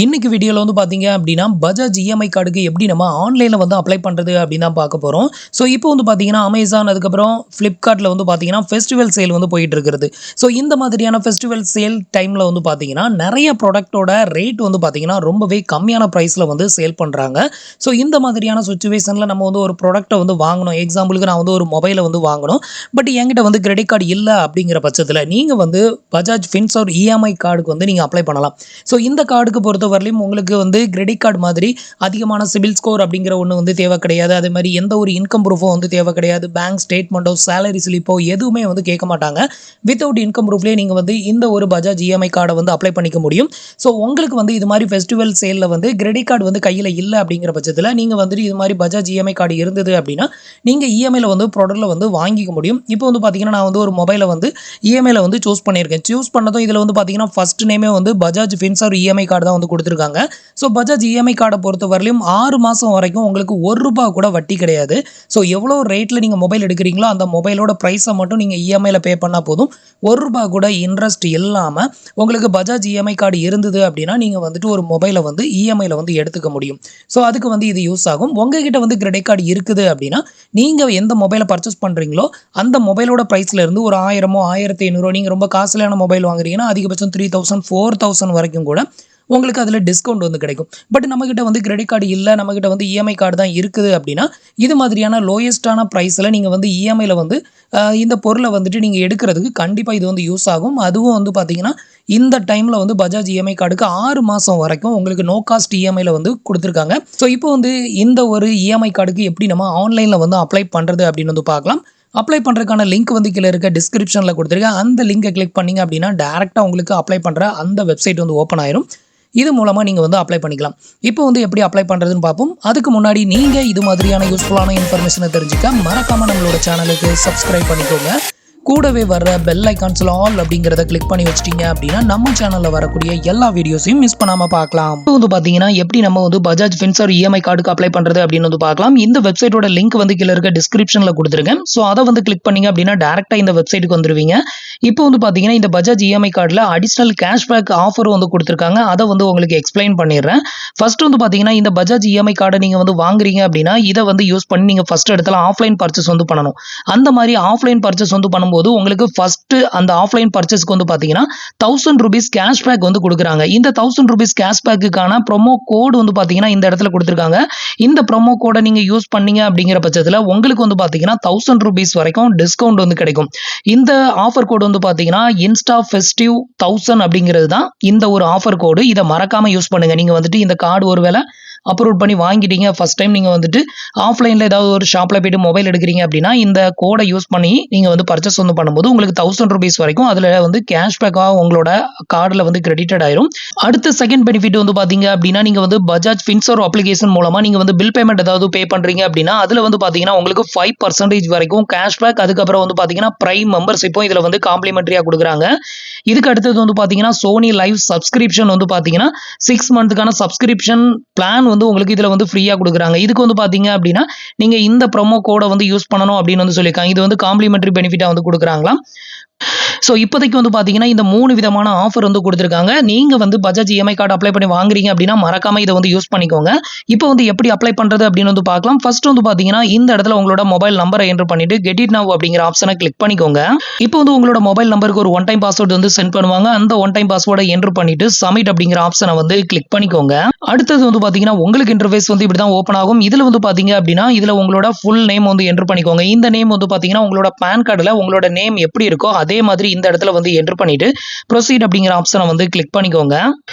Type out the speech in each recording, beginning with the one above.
இன்னைக்கு வீடியோல வந்து பாத்தீங்க அப்படின்னா பஜாஜ் இஎம்ஐ கார்டுக்கு எப்படி நம்ம ஆன்லைன்ல வந்து அப்ளை பண்றது அப்படின்னு தான் பார்க்க போறோம். ஸோ இப்போ வந்து பாத்தீங்கன்னா அமேசான் அதுக்கப்புறம் ஃப்ளிப்கார்ட்ல வந்து பாத்தீங்கன்னா ஃபெஸ்டிவல் சேல் வந்து போயிட்டு இருக்கிறது. ஸோ இந்த மாதிரியான ஃபெஸ்டிவல் சேல் டைம்ல வந்து பாத்தீங்கன்னா நிறைய ப்ராடக்ட்டோட ரேட் வந்து பாத்தீங்கன்னா ரொம்பவே கம்மியான பிரைஸ்ல வந்து சேல் பண்றாங்க. ஸோ இந்த மாதிரியான சுச்சுவேஷன்ல நம்ம வந்து ஒரு ப்ராடக்ட்டை வந்து வாங்கணும். எக்ஸாம்பிளுக்கு நான் வந்து ஒரு மொபைலை வந்து வாங்கணும். பட் என்கிட்ட வந்து கிரெடிட் கார்டு இல்லை அப்படிங்கிற பட்சத்தில் நீங்க வந்து பஜாஜ் ஃபின்சர்வ் இஎம்ஐ கார்டுக்கு வந்து நீங்க அப்ளை பண்ணலாம். ஸோ இந்த கார்டுக்கு பொறுத்தவரையிலும் உங்களுக்கு வந்து கிரெடிட் கார்டு மாதிரி அதிகமான சிபில் ஸ்கோர் அப்படிங்கிற ஒன்று வந்து தேவை கிடையாது. அதே மாதிரி எந்த ஒரு இன்கம் ப்ரூஃபோ வந்து தேவை கிடையாது. பேங்க் ஸ்டேட்மெண்ட்டோ சேலரி ஸ்லிப்போ எதுவுமே வந்து கேட்க மாட்டாங்க. வித்தவுட் இன்கம் ப்ரூஃப்லேயே நீங்கள் வந்து இந்த ஒரு பஜாஜ் இஎம்ஐ கார்டை வந்து அப்ளை பண்ணிக்க முடியும். ஸோ உங்களுக்கு வந்து இது மாதிரி ஃபெஸ்டிவல் சேலில் வந்து கிரெடிட் கார்டு வந்து கையில் இல்லை அப்படிங்கிற பட்சத்தில் நீங்கள் வந்துட்டு இது மாதிரி பஜாஜ் இஎம்ஐ கார்டு இருந்தது அப்படின்னா நீங்கள் இஎம்ஐயில் வந்து ப்ராடக்ட்டில் வந்து வாங்கிக்க முடியும். இப்போ வந்து பார்த்தீங்கன்னா நான் வந்து ஒரு மொபைலை வந்து இஎம்ஐயில் வந்து சூஸ் பண்ணியிருக்கேன். சூஸ் பண்ணதும் இதில் வந்து பார்த்தீங்கன்னா ஃபர்ஸ்ட் நேமே வந்து பஜாஜ் ஃபின்சர்வ் இஎம்ஐ கார்டு தான் வந்து கொடுத்துருக்காங்க. ஸோ பஜாஜ் இஎம்ஐ கார்டை பொறுத்த வரலையும் 6 மாதம் வரைக்கும் உங்களுக்கு ₹1 கூட வட்டி கிடையாது. ஸோ எவ்வளோ ரேட்டில் நீங்கள் மொபைல் எடுக்கிறீங்களோ அந்த மொபைலோட ப்ரைஸை மட்டும் நீங்கள் இஎம்ஐயில் பே பண்ணால் போதும். ₹1 கூட இன்ட்ரெஸ்ட் இல்லாமல் உங்களுக்கு பஜாஜ் இஎம்ஐ கார்டு இருந்தது அப்படின்னா நீங்கள் வந்துட்டு ஒரு மொபைலை வந்து இஎம்ஐயில் வந்து எடுத்துக்க முடியும். ஸோ அதுக்கு வந்து இது யூஸ் ஆகும். உங்ககிட்ட வந்து கிரெடிட் கார்டு இருக்குது அப்படின்னா நீங்கள் எந்த மொபைலை பர்ச்சேஸ் பண்ணுறீங்களோ அந்த மொபைலோட ப்ரைஸில் இருந்து ஒரு 1000 1500 நீங்கள் ரொம்ப காஸ்ட்லியான மொபைல் வாங்குறீங்கன்னா அதிகபட்சம் 3000 4000 வரைக்கும் கூட உங்களுக்கு அதில் டிஸ்கவுண்ட் வந்து கிடைக்கும். பட் நம்மக்கிட்ட வந்து கிரெடிட் கார்டு இல்லை, நம்மக்கிட்ட வந்து இஎம்ஐ கார்டு தான் இருக்குது அப்படின்னா இது மாதிரியான லோயஸ்ட்டான ப்ரைஸில் நீங்கள் வந்து இஎம்ஐயில் வந்து இந்த பொருளை வந்துட்டு நீங்கள் எடுக்கிறதுக்கு கண்டிப்பாக இது வந்து யூஸ் ஆகும். அதுவும் வந்து பார்த்தீங்கன்னா இந்த டைமில் வந்து பஜாஜ் இஎம்ஐ கார்டுக்கு 6 மாதம் வரைக்கும் உங்களுக்கு நோ காஸ்ட் இஎம்ஐயில் வந்து கொடுத்துருக்காங்க. ஸோ இப்போ வந்து இந்த ஒரு இஎம்ஐ கார்டுக்கு எப்படி நம்ம ஆன்லைனில் வந்து அப்ளை பண்ணுறது அப்படின்னு வந்து பார்க்கலாம். அப்ளை பண்ணுறதுக்கான லிங்க் வந்து கீழே இருக்க டிஸ்கிரிப்ஷனில் கொடுத்துருக்கேன். அந்த லிங்கை கிளிக் பண்ணிங்க அப்படின்னா டேரெக்டாக உங்களுக்கு அப்ளை பண்ணுற அந்த வெப்சைட் வந்து ஓப்பன் ஆயிரும். இது மூலமாக நீங்கள் வந்து அப்ளை பண்ணிக்கலாம். இப்போ வந்து எப்படி அப்ளை பண்ணுறதுன்னு பார்ப்போம். அதுக்கு முன்னாடி நீங்கள் இது மாதிரியான யூஸ்ஃபுல்லான இன்ஃபர்மேஷனை தெரிஞ்சுக்க மறக்காமல் நம்மளோட சேனலுக்கு சப்ஸ்கிரைப் பண்ணிக்கோங்க. கூடவே வர்ற பெல் ஐக்கான்ஸ்ல ஆல் அப்படிங்கிறத கிளிக் பண்ணி வச்சிட்டீங்க அப்படின்னா நம்ம சேனலில் வரக்கூடிய எல்லா வீடியோஸையும் மிஸ் பண்ணாமல் பார்க்கலாம். இப்போ வந்து பார்த்தீங்கன்னா எப்படி நம்ம வந்து பஜாஜ் ஃபின்சர்வ் இஎம்ஐ கார்டுக்கு அப்ளை பண்ணுறது அப்படின்னு வந்து பார்க்கலாம். இந்த வெப்சைட்டோட லிங்க் வந்து கீழே இருக்க டிஸ்கிரிப்ஷனில் கொடுத்துருக்கேன். ஸோ அதை வந்து கிளிக் பண்ணிங்க அப்படின்னா டேரெக்டாக இந்த வெப்சைட்டுக்கு வந்துடுவீங்க. இப்போ வந்து பார்த்தீங்கன்னா இந்த பஜாஜ் இஎம்ஐ கார்டில் அடிஷ்னல் கேஷ்பேக் ஆஃபரும் வந்து கொடுத்துருக்காங்க. அதை வந்து உங்களுக்கு எக்ஸ்பிளைன் பண்ணிடுறேன். ஃபர்ஸ்ட் வந்து பார்த்தீங்கன்னா இந்த பஜாஜ் இஎம்ஐ கார்டை நீங்கள் வந்து வாங்குறீங்க அப்படின்னா இதை வந்து யூஸ் பண்ணி நீங்கள் ஃபர்ஸ்ட் இடத்துல ஆஃப்லைன் பர்ச்சேஸ் வந்து பண்ணணும். அந்த மாதிரி ஆஃப்லைன் பர்ச்சேஸ் வந்து பண்ணும்போது உங்களுக்கு ஃபர்ஸ்ட் அந்த ஆஃப்லைன் பர்ச்சேஸ்க்கு வந்து பார்த்தீங்கன்னா ₹1000 கேஷ்பேக் வந்து கொடுக்குறாங்க. இந்த ₹1000 கேஷ்பேக்குக்கான ப்ரோமோ கோடு வந்து பார்த்தீங்கன்னா இந்த இடத்துல கொடுத்துருக்காங்க. இந்த ப்ரோமோ கோடை நீங்கள் யூஸ் பண்ணீங்க அப்படிங்கிற பட்சத்தில் உங்களுக்கு வந்து பார்த்தீங்கன்னா ₹1000 வரைக்கும் டிஸ்கவுண்ட் வந்து கிடைக்கும். இந்த ஆஃபர் கோடு வந்து பார்த்தீங்கன்னா இன்ஸ்டா ஃபெஸ்டிவ் 1000 அப்படிங்கிறது தான் இந்த ஒரு ஆஃபர் கோடு. இதை மறக்காம யூஸ் பண்ணுங்க. நீங்க வந்துட்டு இந்த கார்டு ஒருவேளை அப்ரூவ் பண்ணி வாங்கிட்டீங்க, ஃபர்ஸ்ட் டைம் நீங்கள் வந்துட்டு ஆஃப்லைனில் ஏதாவது ஒரு ஷாப்பில் போய்ட்டு மொபைல் எடுக்கிறீங்க அப்படின்னா இந்த கோடை யூஸ் பண்ணி நீங்கள் வந்து பர்ச்சேஸ் வந்து பண்ணும்போது உங்களுக்கு ₹1000 வரைக்கும் அதில் வந்து கேஷ்பேக்காக உங்களோட கார்டில் வந்து கிரெடிட்டட் ஆயிரும். அடுத்த செகண்ட் பெனிஃபிட் வந்து பார்த்தீங்க அப்படின்னா நீங்கள் வந்து பஜாஜ் ஃபின்சர்வ் அப்ளிகேஷன் மூலமாக நீங்கள் வந்து பில் பேமெண்ட் ஏதாவது பே பண்ணுறீங்க அப்படின்னா அதில் வந்து பார்த்தீங்கன்னா உங்களுக்கு 5% வரைக்கும் கேஷ்பேக், அதுக்கப்புறம் வந்து பார்த்தீங்கன்னா பிரைம் மெம்பர்ஷிப்பும் இதில் வந்து காம்ப்ளிமெண்ட்ரியாக கொடுக்குறாங்க. இதுக்கு அடுத்தது வந்து பார்த்தீங்கன்னா சோனி லைவ் சப்ஸ்கிரிப்ஷன் வந்து பார்த்தீங்கன்னா 6 மந்த்துக்கான சப்ஸ்கிரிப்ஷன் பிளான் வந்து உங்களுக்கு இதில் வந்து ஃப்ரீயாக கொடுக்குறாங்க. இதுக்கு வந்து பார்த்தீங்க அப்படின்னா நீங்கள் இந்த ப்ரோமோ கோடை வந்து யூஸ் பண்ணணும் அப்படின்னு வந்து சொல்லியிருக்காங்க. இது வந்து காம்ப்ளிமெண்ட்ரி பெனிஃபிட்டாக வந்து கொடுக்குறாங்களாம். ஸோ இப்போதைக்கு வந்து பார்த்தீங்கன்னா இந்த 3 விதமான ஆஃபர் வந்து கொடுத்துருக்காங்க. நீங்கள் வந்து பஜாஜ் இஎம்ஐ கார்டு அப்ளை பண்ணி வாங்குறீங்க அப்படின்னா மறக்காம இதை வந்து யூஸ் பண்ணிக்கோங்க. இப்போ வந்து எப்படி அப்ளை பண்ணுறது அப்படின்னு வந்து பார்க்கலாம். ஃபர்ஸ்ட் வந்து பார்த்தீங்கன்னா இந்த இடத்துல உங்களோட மொபைல் நம்பரை என்டர் பண்ணிட்டு கெட் இட் நவ் அப்படிங்கிற ஆப்ஷனை கிளிக் பண்ணிக்கோங்க. இப்போ வந்து உங்களோட மொபைல் நம்பருக்கு ஒரு ஒன் டைம் பாஸ்வேர்டு வந்து சென்ட் பண்ணுவாங்க. அந்த ஒன் டைம் பாஸ்வேர்டை என்டர் பண்ணிட்டு சப்மிட் அப்படிங்கிற ஆப்ஷனை வந்து கிளிக் பண்ணிக்கோங்க. அடுத்தது வந்து பார்த்தீங்கன்னா உங்களுக்கு இன்டர்ஃபேஸ் வந்து இப்படி தான் ஓப்பன் ஆகும். இதில் வந்து பார்த்தீங்க அப்படின்னா இதில் உங்களோட ஃபுல் நேம் வந்து என்டர் பண்ணிக்கோங்க. இந்த நேம் வந்து பார்த்தீங்கன்னா உங்களோட பேன் கார்டில் உங்களோட நேம் எப்படி இருக்கோ அதே மாதிரி இந்த இடத்துல வந்து என்டர் பண்ணிட்டு ப்ரொசீட் அப்படிங்கிற ஆப்ஷனை வந்து கிளிக் பண்ணிக்கோங்க.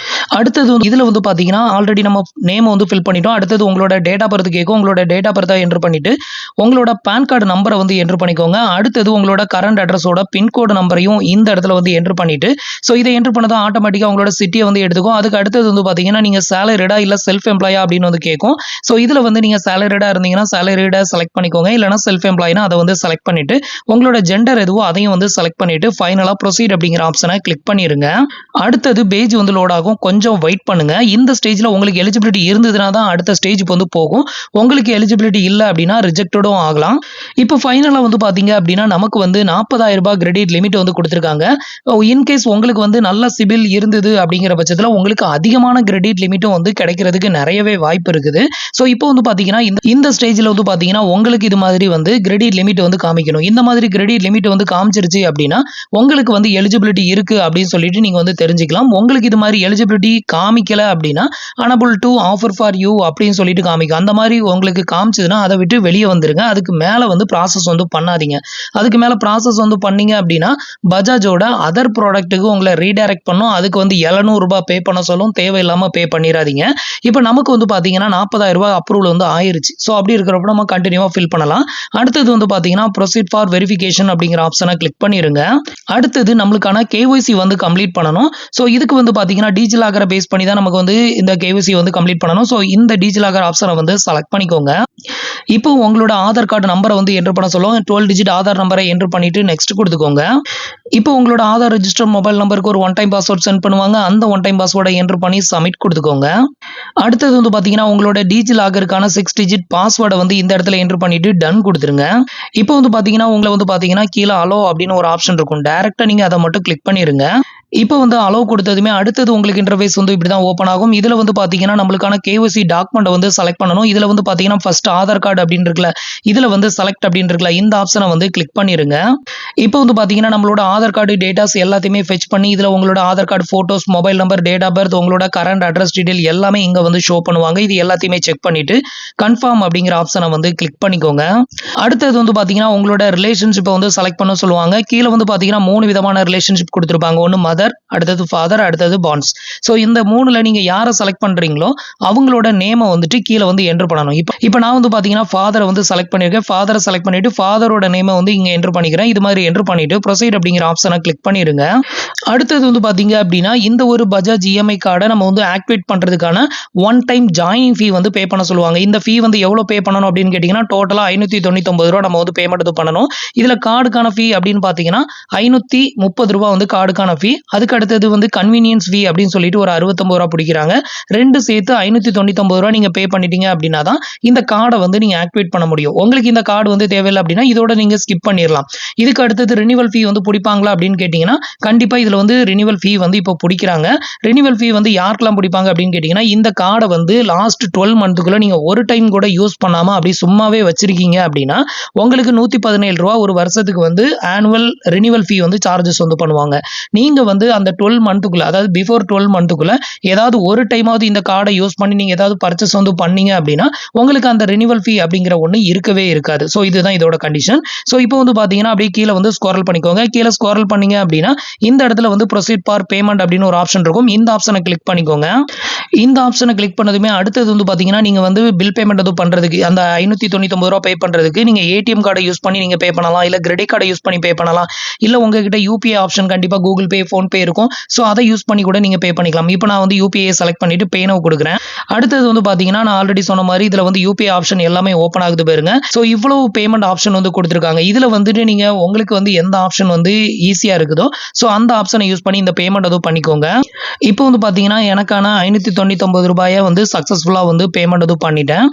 அடுத்தது இதில் வந்து பார்த்தீங்கன்னா ஆல்ரெடி நம்ம நேம் வந்து ஃபில் பண்ணிட்டோம். அடுத்தது உங்களோட டேட் ஆஃப் பர்த் கேட்கும். உங்களோட டேட் ஆஃப் பர்த்தை என்டர் பண்ணிட்டு உங்களோட பேன் கார்டு நம்பரை வந்து என்டர் பண்ணிக்கோங்க. அடுத்தது உங்களோட கரண்ட் அட்ரஸோட பின்கோடு நம்பரையும் இந்த இடத்துல வந்து என்டர் பண்ணிட்டு ஸோ இதை என்டர் பண்ணதான் ஆட்டோமேட்டிக்காக உங்களோட சிட்டியை வந்து எடுத்துக்கும். அதுக்கு அடுத்தது வந்து பார்த்தீங்கன்னா நீங்கள் சேலரிடா இல்லை செல்ஃப் எம்ப்ளாயா அப்படின்னு வந்து கேட்கும். ஸோ இதில் வந்து நீங்கள் சேலரிடா இருந்தீங்கன்னா சேலரிடா செலக்ட் பண்ணிக்கோங்க. இல்லைனா செல்ஃப் எம்ப்ளாயினா அதை வந்து செலக்ட் பண்ணிட்டு உங்களோட ஜெண்டர் எதுவோ அதையும் வந்து செலக்ட் பண்ணிட்டு ஃபைனலாக ப்ரொசீட் அப்படிங்கிற ஆப்ஷனை கிளிக் பண்ணிருங்க. அடுத்தது பேஜ் வந்து லோட் ஆகும். கொஞ்சம் வெயிட் பண்ணுங்க. இந்த ஸ்டேஜ்ல உங்களுக்கு எலிஜிபிலிட்டி இருந்ததுனா தான் அடுத்த ஸ்டேஜுக்கு வந்து போகும். உங்களுக்கு எலிஜிபிலிட்டி இல்லை அப்படின்னா ரிஜெக்டடும் ஆகலாம். இப்போ ஃபைனலாக வந்து பார்த்தீங்க அப்படின்னா நமக்கு வந்து ₹40,000 கிரெடிட் லிமிட் வந்து கொடுத்துருக்காங்க. இன்கேஸ் உங்களுக்கு வந்து நல்ல சிபில் இருந்தது அப்படிங்கிற பட்சத்தில் உங்களுக்கு அதிகமான கிரெடிட் லிமிட்டும் வந்து கிடைக்கிறதுக்கு நிறையவே வாய்ப்பு இருக்குது. ஸோ இப்போ வந்து பார்த்தீங்கன்னா இந்த ஸ்டேஜில் வந்து பார்த்தீங்கன்னா உங்களுக்கு இது மாதிரி வந்து கிரெடிட் லிமிட் வந்து காமிக்கணும். இந்த மாதிரி கிரெடிட் லிமிட் வந்து காமிச்சிருச்சு அப்படின்னா உங்களுக்கு வந்து எலிஜிபிலிட்டி இருக்கு அப்படின்னு சொல்லிட்டு நீங்க வந்து தெரிஞ்சுக்கலாம். உங்களுக்கு இது மாதிரி எலிஜிபிலிட்டி காமிக்கல அப்படின்னா unable to offer for you அப்படின்னு சொல்லிட்டு காமிக்கும். அந்த மாதிரி உங்களுக்கு காமிச்சதுன்னா அதை விட்டு வெளியே வந்துருங்க. அதுக்கு மேல வந்து ப்ராசஸ் வந்து பண்ணாதீங்க. அதுக்கு மேல ப்ராசஸ் வந்து பண்ணீங்க அப்படின்னா பஜாஜோட அதர் ப்ராடக்ட்டுக்கு உங்களை ரீடைரக்ட் பண்ணும். அதுக்கு வந்து ₹700 பே பண்ண சொல்லும். தேவையில்லாம பே பண்ணிடாதீங்க. இப்போ நமக்கு வந்து பார்த்தீங்கன்னா ₹40,000 அப்ரூவல் வந்து ஆயிருச்சு. ஸோ அப்படி இருக்கிறப்ப நம்ம கண்டினியூவா ஃபில் பண்ணலாம். அடுத்தது வந்து பார்த்தீங்கன்னா ப்ரொசீட் ஃபார் வெரிஃபிகேஷன் அப்படிங்கிற ஆப்ஷனை கிளிக் பண்ணிருங்க. அடுத்தது நம்மளுக்கான கேஒய்சி வந்து கம்ப்ளீட் பண்ணணும். ஸோ இதுக்கு வந்து பார்த்தீங்கன்னா டிஜிலாக்கரை பேஸ் பண்ணி தான் நமக்கு வந்து இந்த கேஒய்சி வந்து கம்ப்ளீட் பண்ணணும். ஸோ இந்த டிஜிலாக்கர் ஆப்ஷனை வந்து செலக்ட் பண்ணிக்கோங்க. இப்போ உங்களோட ஆதார் கார்டு நம்பரை வந்து என்டர் பண்ண சொல்லும். 12 டிஜிட் ஆதார் நம்பரை என்டர் பண்ணிட்டு நெக்ஸ்ட் கொடுத்துக்கோங்க. இப்போ உங்களோட ஆதார் ரெஜிஸ்டர் மொபைல் நம்பருக்கு ஒரு ஒன் டைம் பாஸ்வேர்ட் சென்ட் பண்ணுவாங்க. அந்த ஒன் டைம் பாஸ்வேர்டை என்டர் பண்ணி சப்மிட் கொடுத்துக்கோங்க. அடுத்தது வந்து பார்த்தீங்கன்னா உங்களோட டிஜிலாக்கருக்கான 6 டிஜிட் பாஸ்வேர்டை வந்து இந்த இடத்துல என்டர் பண்ணிட்டு டன் கொடுத்துருங்க. இப்போ வந்து பார்த்தீங்கன்னா உங்களை வந்து பார்த்தீங்கன்னா கீழே அலோ அப்படின்னு ஒரு ஆப்ஷன் இருக்கும். டைரக்டா நீங்க அதை மட்டும் கிளிக் பண்ணிருங்க. இப்போ வந்து அலோ கொடுத்ததுமே அடுத்தது உங்களுக்கு இன்டர்ஃபேஸ் வந்து இப்படி தான் ஓப்பன் ஆகும். இதில் வந்து பார்த்தீங்கன்னா நம்மளுக்கான கேஒய்சி டாக்குமெண்ட் வந்து செலக்ட் பண்ணணும். இதில் வந்து பார்த்தீங்கன்னா ஃபர்ஸ்ட் ஆதார் கார்டு அப்படின்னு இருக்குல்ல, இதில் வந்து செலக்ட் அப்படின்னு இருக்குல்ல, இந்த ஆப்ஷனை வந்து கிளிக் பண்ணிருங்க. இப்போ வந்து பார்த்தீங்கன்னா நம்மளோட ஆதார் கார்டு டேட்டாஸ் எல்லாத்தையுமே ஃபெச் பண்ணி இதில் உங்களோட Aadhaar card photos, mobile number, date of birth, உங்களோட கரண்ட் அட்ரஸ் டீடைல் எல்லாமே இங்கே வந்து ஷோ பண்ணுவாங்க. இது எல்லாத்தையுமே செக் பண்ணிட்டு கன்ஃபார்ம் அப்படிங்கிற ஆப்ஷனை வந்து கிளிக் பண்ணிக்கோங்க. அடுத்தது வந்து பார்த்தீங்கன்னா உங்களோட ரிலேஷன்ஷிப்பை வந்து செலக்ட் பண்ண சொல்லுவாங்க. கீழே வந்து பார்த்தீங்கன்னா 3 விதமான ரிலேஷன்ஷிப் கொடுத்துருப்பாங்க. ஒன்று மதர், அடுத்தது ஃபாதர், அடுத்தது பாண்ட்ஸ். ஸோ இந்த 3ல நீங்க யாரை செலக்ட் பண்றீங்களோ அவங்களோட நேமை வந்துட்டு கீழே வந்து என்டர் பண்ணணும். இப்போ நான் வந்து பார்த்தீங்கன்னா ஃபாதரை வந்து செலக்ட் பண்ணியிருக்கேன். ஃபாதரை செலக்ட் பண்ணிட்டு ஃபாதரோட நேமை வந்து இங்கே என்டர் பண்ணிக்கிறேன். இது மாதிரி என்டர் பண்ணிட்டு ப்ரொசீட் அப்படிங்கிற ஆப்ஷனை கிளிக் பண்ணிருங்க. அடுத்தது வந்து பார்த்தீங்க அப்படின்னா இந்த ஒரு பஜாஜ் இஎம்ஐ கார்டை நம்ம வந்து ஆக்டிவேட் பண்றதுக்கான ஒன் டைம் ஜாயினிங் ஃபீ வந்து பே பண்ண சொல்லுவாங்க. இந்த ஃபீ வந்து எவ்வளோ பே பண்ணணும் அப்படின்னு கேட்டிங்கன்னா டோட்டலாக ₹599 நம்ம வந்து பேமெண்ட் வந்து பண்ணணும். இதில் கார்டுக்கான ஃபீ அப்படின்னு பார்த்தீங்கன்னா ₹530 வந்து கார்டுக்கான ஃபீ. அதுக்கு அடுத்தது வந்து கன்வீனியன்ஸ் ஃபீ அப்படின்னு சொல்லிட்டு ஒரு ₹69 பிடிக்கிறாங்க. ரெண்டு சேர்த்து ₹599 நீங்க பே பண்ணிட்டீங்க அப்படின்னா தான் இந்த கார்டை வந்து நீங்க ஆக்டிவேட் பண்ண முடியும். உங்களுக்கு இந்த கார்டு வந்து தேவையில்லை அப்படின்னா இதோட நீங்க ஸ்கிப் பண்ணிடலாம். இதுக்கு அடுத்தது ரினிவல் ஃபீ வந்து பிடிப்பாங்களா அப்படின்னு கேட்டீங்கன்னா கண்டிப்பா இதுல வந்து ரினிவல் ஃபீ வந்து இப்போ பிடிக்கிறாங்க. ரினிவல் ஃபீ வந்து யாருக்கெல்லாம் பிடிப்பாங்க அப்படின்னு கேட்டீங்கன்னா இந்த கார்டை வந்து லாஸ்ட் 12 மந்த்துக்குள்ள நீங்க ஒரு டைம் கூட யூஸ் பண்ணாம அப்படி சும்மாவே வச்சிருக்கீங்க அப்படின்னா உங்களுக்கு ₹117 ஒரு வருஷத்துக்கு வந்து ஆனுவல் ரினிவல் ஃபீ வந்து சார்ஜஸ் வந்து பண்ணுவாங்க. நீங்க வந்து அந்த 12 மந்த்துக்குள்ள அதாவது பிஃபோர் 12 மந்த்துக்குள்ள ஏதாவது ஒரு டைமாவது இந்த கார்டை யூஸ் பண்ணி நீங்க ஏதாவது பர்ச்சேஸ் வந்து பண்ணீங்க அப்படின்னா உங்களுக்கு அந்த ரினிவல் ஃபீ அப்படிங்கிற ஒண்ணு இருக்கவே இருக்காது. ஸோ இதுதான் இதோட கண்டிஷன். ஸோ இப்போ வந்து பாத்தீங்கன்னா அப்படியே கீழே வந்து ஸ்க்ரோல் பண்ணிக்கோங்க. கீழே ஸ்க்ரோல் பண்ணீங்க அப்படின்னா இந்த இடத்துல வந்து ப்ரொசீட் ஃபார் பேமெண்ட் அப்படின்னு ஒரு ஆப்ஷன் இருக்கும். இந்த ஆப்ஷனை கிளிக் பண்ணிக்கோங்க. இந்த ஆப்ஷனை கிளிக் பண்ணதுமே அடுத்தது வந்து பாத்தீங்கன்னா நீங்க வந்து பில் பேமெண்ட் வந்து பண்றதுக்கு அந்த ₹599 பே பண்றதுக்கு நீங்க ஏடிஎம் கார்டை யூஸ் பண்ணி நீங்க பே பண்ணலாம், இல்ல கிரெடிட் கார்டை யூஸ் பண்ணி பே பண்ணலாம், இல்ல உங்ககிட்ட யூபிஐ ஆப்ஷன் கண்டிப்பா கூகுள் பே, போன் பே இருக்கும். ஸோ அதை யூஸ் பண்ணி கூட நீங்க பே பண்ணிக்கலாம். இப்போ நான் வந்து யூபிஐ செலக்ட் பண்ணிட்டு பே நவ் கொடுக்குறேன். அடுத்தது வந்து பாத்தீங்கன்னா நான் ஆல்ரெடி சொன்ன மாதிரி இதுல வந்து யூபிஐ ஆப்ஷன் எல்லாமே ஓப்பன் ஆகுது பாருங்க. ஸோ இவ்வளவு பேமெண்ட் ஆப்ஷன் வந்து கொடுத்துருக்காங்க. இதுல வந்துட்டு நீங்க உங்களுக்கு வந்து எந்த ஆப்ஷன் வந்து ஈஸியா இருக்குதோ ஸோ அந்த ஆப்ஷனை யூஸ் பண்ணி இந்த பேமெண்ட் வந்து பண்ணிக்கோங்க. இப்போ வந்து பாத்தீங்கன்னா எனக்கான ₹599 வந்து சக்சஸ்ஃபுல்லா வந்து பேமெண்ட் வந்து பண்ணிட்டேன்.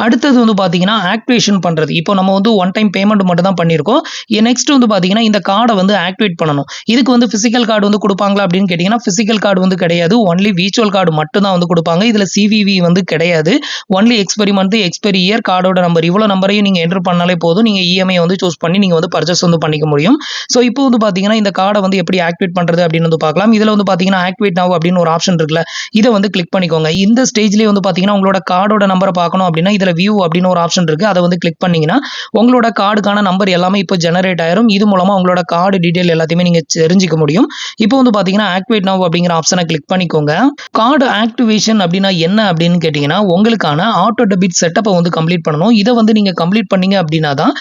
அடுத்தது வந்து பாத்தீங்கன்னா ஆக்டிவேஷன் பண்றது. இப்போ நம்ம வந்து ஒன் டைம் பேமெண்ட் மட்டும் தான் பண்ணியிருக்கோம். நெக்ஸ்ட் வந்து பாத்தீங்கன்னா இந்த கார்டை வந்து ஆக்டிவேட் பண்ணணும். இதுக்கு வந்து பிசிக்கல் கார்டு வந்து கொடுப்பாங்களா அப்படின்னு கேட்டீங்கன்னா பிசிக்கல் கார்டு வந்து கிடையாது. ஒன்லி விர்ச்சுவல் கார்டு மட்டும் தான் வந்து கொடுப்பாங்க. இதுல சிவிவி வந்து கிடையாது. Only expiry month, expiry year, கார்டோட நம்பர் இவ்வளவு நம்பரையும் நீங்க என்டர் பண்ணாலே போதும். நீங்க இஎம்ஐ வந்து சூஸ் பண்ணி நீங்க வந்து பர்ச்சேஸ் வந்து பண்ணிக்க முடியும். ஸோ இப்போ வந்து பாத்தீங்கன்னா இந்த கார்டை வந்து எப்படி ஆக்டிவேட் பண்றது அப்படின்னு வந்து பார்க்கலாம். இதுல வந்து பாத்தீங்கன்னா ஆக்டிவேட் நவ் அப்படின்னு ஒரு ஆப்ஷன் இருக்குல்ல, இதை வந்து கிளிக் பண்ணிக்கோங்க. இந்த ஸ்டேஜ்லயே வந்து பாத்தீங்கன்னா உங்களோட கார்டோட நம்பரை பார்க்கணும் அப்படின்னா இதுல வியூ அப்படின்னு ஒரு ஆப்ஷன் இருக்கு. அதை வந்து கிளிக் பண்ணீங்கன்னா உங்களோட கார்டுக்கான நம்பர் எல்லாமே இப்போ ஜெனரேட் ஆயிரும். இது மூலமா உங்களோட கார்டு டீடைல் எல்லாத்தையுமே நீங்க தெரிஞ்சுக்க முடியும். இப்போ வந்து பாத்தீங்கன்னா ஆக்டிவேட் நவ் அப்படிங்கிற ஆப்ஷனை கிளிக் பண்ணிக்கோங்க. கார்டு ஆக்டிவேஷன் அப்படின்னா என்ன அப்படின்னு கேட்டீங்கன்னா உங்களுக்கான ஆட்டோ டெபிட் செட்டப்பை வந்து கம்ப்ளீட் பண்ணணும். இதை வந்து நீங்க கம்ப்ளீட் பண்ணீங்க அப்படின்னா தான்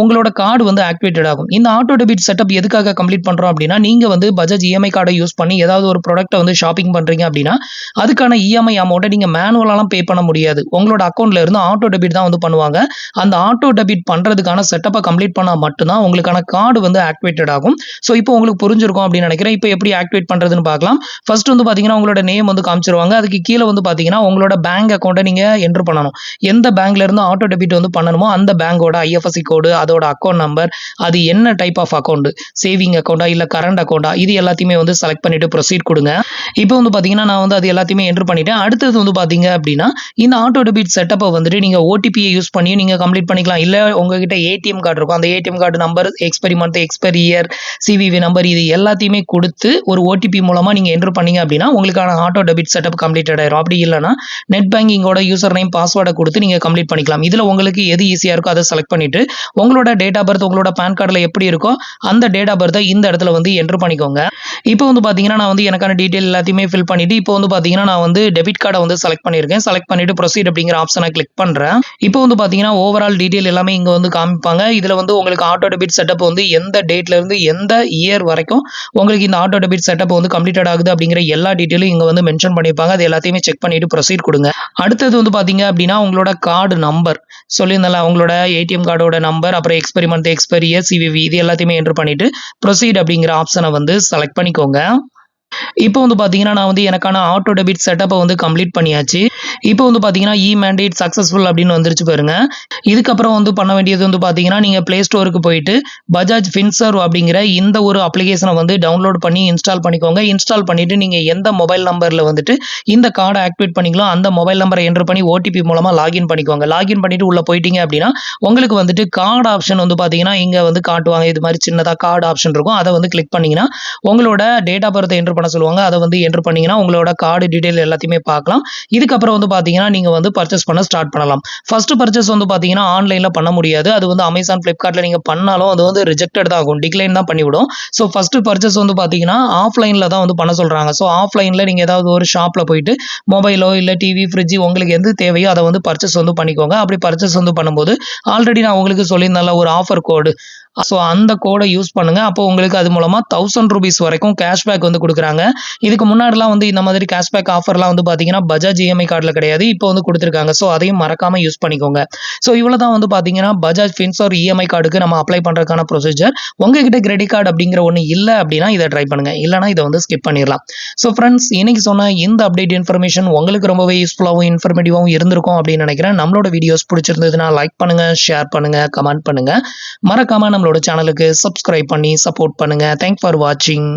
உங்களோட கார்டு வந்து ஆக்டிவேட்டட் ஆகும். இந்த ஆட்டோ டெபிட் செட்டப் எதுக்காக கம்ப்ளீட் பண்றோம் அப்படின்னா நீங்க வந்து பஜாஜ் இஎம்ஐ கார்டை யூஸ் பண்ணி ஏதாவது ஒரு ப்ராடக்ட்டை வந்து ஷாப்பிங் பண்றீங்க அப்படின்னா அதுக்கான இஎம்ஐ அமௌண்ட்டை நீங்க மேனுவலாலாம் பே பண்ண முடியாது. உங்களோட அக்கௌண்ட்ல இருந்து ஆட்டோ டெபிட் தான் வந்து பண்ணுவாங்க. அந்த ஆட்டோ டெபிட் பண்றதுக்கான செட்டப்பை கம்ப்ளீட் பண்ணா மட்டும்தான் உங்களுக்கான கார்டு வந்து ஆக்டிவேட்டட் ஆகும். ஸோ இப்போ உங்களுக்கு புரிஞ்சிருக்கும் அப்படின்னு நினைக்கிறேன். இப்போ எப்படி ஆக்டிவேட் பண்ணுறதுன்னு பார்க்கலாம். ஃபர்ஸ்ட் வந்து பார்த்தீங்கன்னா உங்களோட நேம் வந்து காமிச்சிருவாங்க. அதுக்கு கீழே வந்து பார்த்தீங்கன்னா உங்களோட பேங்க் அக்கௌண்ட்டை நீங்கள் என்ட்ரு பண்ணணும். எந்த பேங்க்லேருந்து ஆட்டோ டெபிட் வந்து பண்ணணுமோ அந்த பேங்கோட ஐஎஃப்எஸ்சி கோடு, அதோட அக்கௌண்ட் நம்பர், அது என்ன டைப் ஆஃப் அக்கௌண்ட், சேவிங் அக்கௌண்ட்டா இல்லை கரண்ட் அக்கௌண்ட்டா, இது எல்லாத்தையுமே வந்து செலக்ட் பண்ணிவிட்டு ப்ரொசீட் கொடுங்க. இப்போ வந்து பார்த்தீங்கன்னா நான் வந்து அது எல்லாத்தையுமே என்ட்ரு பண்ணிட்டேன். அடுத்தது வந்து பார்த்தீங்க அப்படின்னா இந்த ஆட்டோ டெபிட் செட்டப்பை வந்துட்டு நீங்கள் ஓடிபியை யூஸ் பண்ணி நீங்கள் கம்ப்ளீட் பண்ணிக்கலாம். இல்லை உங்ககிட்ட ஏடிஎம் கார்டு இருக்கும், அந்த ATM card number, expiry month, expiry year, CVV number, இது எல்லாத்தையுமே கொடுத்து ஒரு ஓடிபி மூலமாக நீங்கள் என்ட்ரு பண்ணீங்க அப்படின்னா உங்களுக்கான ஆட்டோ டெபிட் செட்டப் கம்ப்ளீட்டட் ஆயிரும். அப்படி இல்லைனா நெட் பேங்கிங்கோட யூசர் நேம் பாஸ்வேர்டை கொடுத்து நீங்கள் கம்ப்ளீட் பண்ணிக்கலாம். இதில் உங்களுக்கு எது ஈஸியாக இருக்கோ அதை செலக்ட் பண்ணிட்டு உங்களோட டேட் ஆஃப் பர்த் உங்களோட பேன் கார்டில் எப்படி இருக்கோ அந்த டேட் ஆஃப் பர்த்தை இந்த இடத்துல வந்து என்ட்ரு பண்ணிக்கோங்க. இப்போ வந்து பார்த்தீங்கன்னா நான் வந்து எனக்கான டீட்டெயில் எல்லாத்தையுமே ஃபில் பண்ணிட்டு இப்போ வந்து பார்த்தீங்கன்னா நான் வந்து டெபிட் கார்டை வந்து செலக்ட் பண்ணியிருக்கேன். செலக்ட் பண்ணிட்டு ப்ரொசீட் அப்படிங்கிற ஆப்ஷனை கிளிக் பண்ணுறேன். இப்போ வந்து பார்த்தீங்கன்னா ஓவரால் டீட்டெயில் எல்லாமே இங்கே வந்து காமிப்பாங்க. இதில் வந்து உங்களுக்கு ஆட்டோ டெபிட் செட்டப் வந்து எந்த டேட்ல இருந்து எந்த இயர் வரைக்கும் உங்களுக்கு இந்த ஆட்டோ டெபிட் செட்டப் வந்து கம்ப்ளீட்டட் ஆகுது அப்படிங்கிற எல்லா டீட்டெயிலும் இங்கே வந்து மென்ஷன் பண்ணியிருப்பாங்க. அது எல்லாத்தையுமே செக் பண்ணிட்டு ப்ரொசீட் கொடுங்க. அடுத்தது வந்து பார்த்தீங்க அப்படின்னா உங்களோட கார்டு நம்பர் சொல்லியிருந்தால உங்களோட ஏடிஎம் கார்டோட நம்பர், அப்புறம் expiry month, expiry year, CVV, இது எல்லாத்தையுமே என்ட்ரு பண்ணிட்டு ப்ரொசீட் அப்படிங்கிற ஆப்ஷனை வந்து செலக்ட் பண்ணிக்கோங்க. இப்போ வந்து பார்த்தீங்கன்னா நான் வந்து எனக்கான ஆட்டோ டெபிட் செட்டப்பை வந்து கம்ப்ளீட் பண்ணியாச்சு. இப்போ வந்து பார்த்தீங்கன்னா மேண்டேட் சக்ஸஸ்ஃபுல் அப்படின்னு வந்துருச்சு பாருங்க. இதுக்கப்புறம் வந்து பண்ண வேண்டியது வந்து பார்த்தீங்கன்னா நீங்கள் ப்ளே ஸ்டோருக்கு போயிட்டு பஜாஜ் ஃபின்சர்வ் அப்படிங்கிற இந்த ஒரு அப்ளிகேஷனை வந்து டவுன்லோட் பண்ணி இன்ஸ்டால் பண்ணிக்கோங்க. இன்ஸ்டால் பண்ணிட்டு நீங்கள் எந்த மொபைல் நம்பரில் வந்துட்டு இந்த கார்டை ஆக்டிவேட் பண்ணிக்கலாம் அந்த மொபைல் நம்பரை என்ட்ரு பண்ணி ஓடிபி மூலமாக லாகின் பண்ணிக்கோங்க. லாகின் பண்ணிட்டு உள்ளே போயிட்டீங்க அப்படின்னா உங்களுக்கு வந்துட்டு கார்டு ஆப்ஷன் வந்து பார்த்தீங்கன்னா இங்கே வந்து காட்டுவாங்க. இது மாதிரி சின்னதாக கார்டு ஆப்ஷன் இருக்கும். அதை வந்து கிளிக் பண்ணிங்கன்னா உங்களோட டேட் ஆஃப் பர்த் என்ட்ரு பண்ண சொல்லுவாங்க. அதை வந்து என்ட்ரு பண்ணீங்கன்னா உங்களோட கார்டு டீடைல் எல்லாத்தையுமே பார்க்கலாம். இதுக்கப்புறம் வந்து பார்த்தீங்கன்னா நீங்கள் வந்து பர்ச்சேஸ் பண்ண ஸ்டார்ட் பண்ணலாம். ஃபர்ஸ்ட் பர்ச்சேஸ் வந்து பார்த்தீங்கன்னா ஆன்லைனில் பண்ண முடியாது. அது வந்து அமேசான், ஃப்ளிப்கார்ட்டில் நீங்கள் பண்ணாலும் அது வந்து ரிஜெக்டட் தான் ஆகும், டிக்ளைன் தான் பண்ணிவிடும். ஸோ ஃபர்ஸ்ட் பர்ச்சேஸ் வந்து பார்த்தீங்கன்னா ஆஃப்லைனில் தான் வந்து பண்ண சொல்கிறாங்க. ஸோ ஆஃப்லைனில் நீங்கள் ஏதாவது ஒரு ஷாப்பில் போயிட்டு மொபைலோ இல்லை டிவி, ஃப்ரிட்ஜ் உங்களுக்கு எது தேவையோ அதை வந்து பர்ச்சேஸ் வந்து பண்ணிக்கோங்க. அப்படி பர்ச்சேஸ் வந்து பண்ணும்போது ஆல்ரெடி நான் உங்களுக்கு சொல்லியிருந்தால ஒரு ஆஃபர் கோடு, ஸோ அந்த கோடை யூஸ் பண்ணுங்க. அப்போ உங்களுக்கு அது மூலமா ₹1000 வரைக்கும் கேஷ்பேக் வந்து கொடுக்குறாங்க. இதுக்கு முன்னாடிலாம் வந்து இந்த மாதிரி கேஷ்பேக் ஆஃபர்லாம் வந்து பார்த்தீங்கன்னா பஜாஜ் இஎம்ஐ கார்டில் கிடையாது, இப்போ வந்து கொடுத்துருக்காங்க. ஸோ அதையும் மறக்காம யூஸ் பண்ணிக்கோங்க. ஸோ இவ்வளோ தான் வந்து பார்த்தீங்கன்னா பஜாஜ் ஃபின்சர்வ் இஎம்ஐ கார்டுக்கு நம்ம அப்ளை பண்ணுறதுக்கான ப்ரொசீஜர். உங்ககிட்ட கிரெடிட் கார்டு அப்படிங்கிற ஒன்று இல்லை அப்படின்னா இதை ட்ரை பண்ணுங்க, இல்லைனா இதை வந்து ஸ்கிப் பண்ணிடலாம். ஸோ ஃப்ரெண்ட்ஸ், இன்னைக்கு சொன்ன இந்த அப்டேட் இன்ஃபர்மேஷன் உங்களுக்கு ரொம்பவே யூஸ்ஃபுல்லாகவும் இன்ஃபர்மேட்டிவாகவும் இருந்திருக்கும் அப்படின்னு நினைக்கிறேன். நம்மளோட வீடியோஸ் பிடிச்சிருந்ததுன்னா லைக் பண்ணுங்க, ஷேர் பண்ணுங்க, கமெண்ட் பண்ணுங்க. மறக்காம நம்மளோட சேனலுக்கு சப்ஸ்கிரைப் பண்ணி சப்போர்ட் பண்ணுங்க. தேங்க்ஸ் ஃபார் வாட்சிங்.